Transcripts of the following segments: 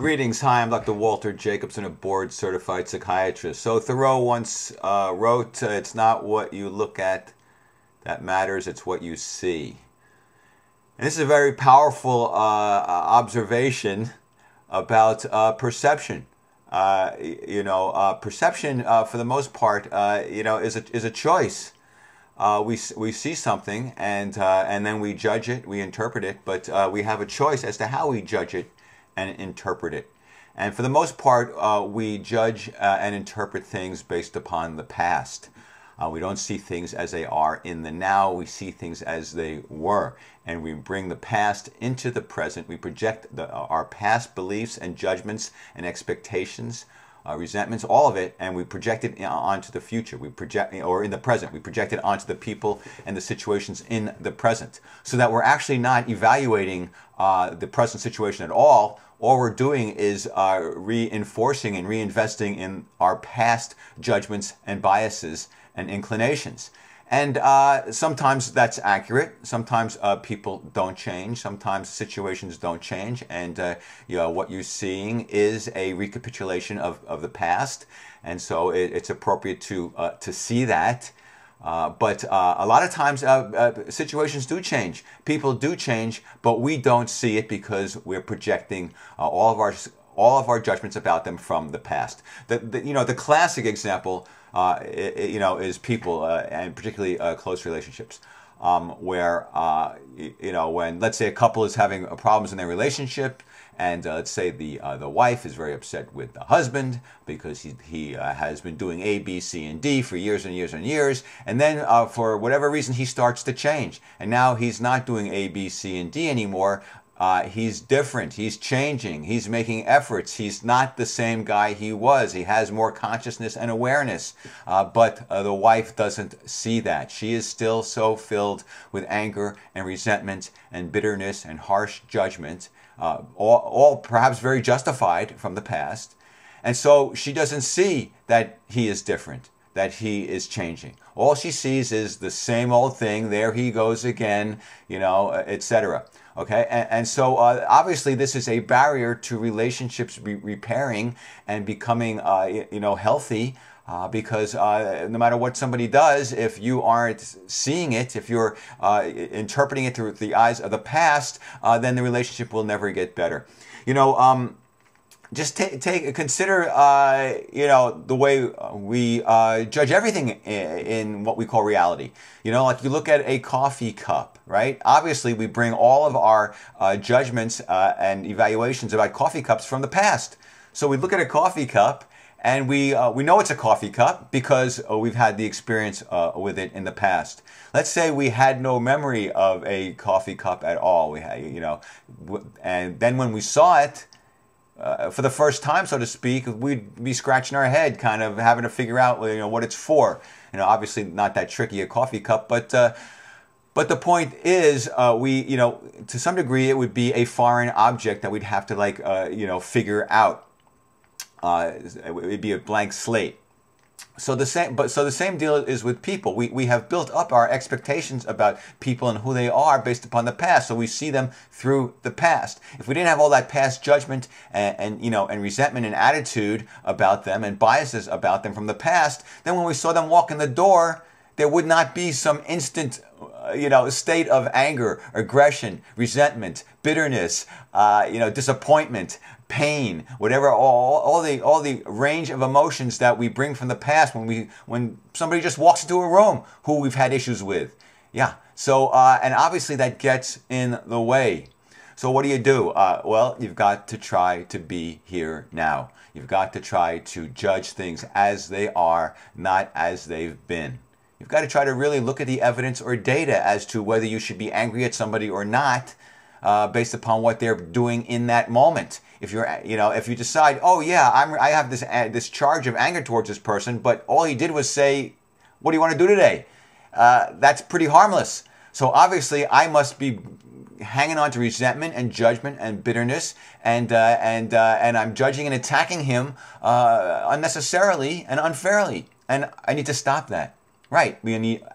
Greetings. Hi, I'm Dr. Walter Jacobson, a board-certified psychiatrist. So Thoreau once wrote, it's not what you look at that matters, it's what you see. And this is a very powerful observation about perception. Perception, for the most part, is a choice. We see something and then we judge it, we interpret it, but we have a choice as to how we judge it and interpret it. And for the most part, we judge and interpret things based upon the past. We don't see things as they are in the now, we see things as they were. And we bring the past into the present. We project our past beliefs and judgments and expectations, resentments, all of it, and we project it onto the future. We project, or in the present, we project it onto the people and the situations in the present, so that we're actually not evaluating the present situation at all. All we're doing is reinforcing and reinvesting in our past judgments and biases and inclinations. And sometimes that's accurate. Sometimes people don't change. Sometimes situations don't change. And what you're seeing is a recapitulation of the past. And so it's appropriate to see that. But a lot of times situations do change. People do change, but we don't see it because we're projecting all of our judgments about them from the past. The classic example is people, and particularly close relationships, where when, let's say, a couple is having problems in their relationship, and let's say the wife is very upset with the husband because he has been doing A, B, C, and D for years and years and years, and then for whatever reason he starts to change, and now he's not doing A, B, C, and D anymore. He's different, he's changing, he's making efforts, he's not the same guy he was, he has more consciousness and awareness, but the wife doesn't see that. She is still so filled with anger and resentment and bitterness and harsh judgment, all perhaps very justified from the past, and so she doesn't see that he is different, that he is changing. All she sees is the same old thing, there he goes again, etc. Okay, and so obviously this is a barrier to relationships repairing and becoming, healthy, because no matter what somebody does, if you aren't seeing it, if you're interpreting it through the eyes of the past, then the relationship will never get better. Just consider, the way we judge everything in what we call reality. Like you look at a coffee cup, right? Obviously, we bring all of our judgments and evaluations about coffee cups from the past. So we look at a coffee cup, and we know it's a coffee cup because we've had the experience with it in the past. Let's say we had no memory of a coffee cup at all. We had, and then when we saw it, for the first time, so to speak, we'd be scratching our head, kind of having to figure out, what it's for. Obviously not that tricky, a coffee cup, but the point is, to some degree, it would be a foreign object that we'd have to, figure out. It would be a blank slate. So the same deal is with people. We have built up our expectations about people and who they are based upon the past. So we see them through the past. If we didn't have all that past judgment and resentment and attitude about them and biases about them from the past, then when we saw them walk in the door, there would not be some instant state of anger, aggression, resentment, bitterness, disappointment, pain, whatever, all the range of emotions that we bring from the past when somebody just walks into a room who we've had issues with. Yeah. So and obviously that gets in the way. So what do? Well, you've got to try to be here now. You've got to try to judge things as they are, not as they've been. You've got to try to really look at the evidence or data as to whether you should be angry at somebody or not, based upon what they're doing in that moment. If you decide, oh yeah, I have this charge of anger towards this person, but all he did was say, "What do you want to do today?" That's pretty harmless. So obviously, I must be hanging on to resentment and judgment and bitterness, and I'm judging and attacking him unnecessarily and unfairly, and I need to stop that. Right.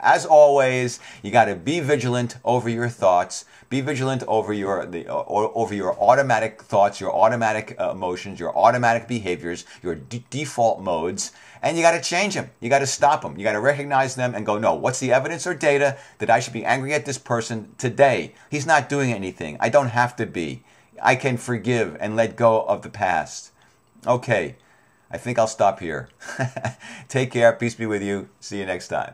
As always, you got to be vigilant over your thoughts. Be vigilant over over your automatic thoughts, your automatic emotions, your automatic behaviors, your default modes, and you got to change them. You got to stop them. You got to recognize them and go, no, what's the evidence or data that I should be angry at this person today? He's not doing anything. I don't have to be. I can forgive and let go of the past. Okay. I think I'll stop here. Take care. Peace be with you. See you next time.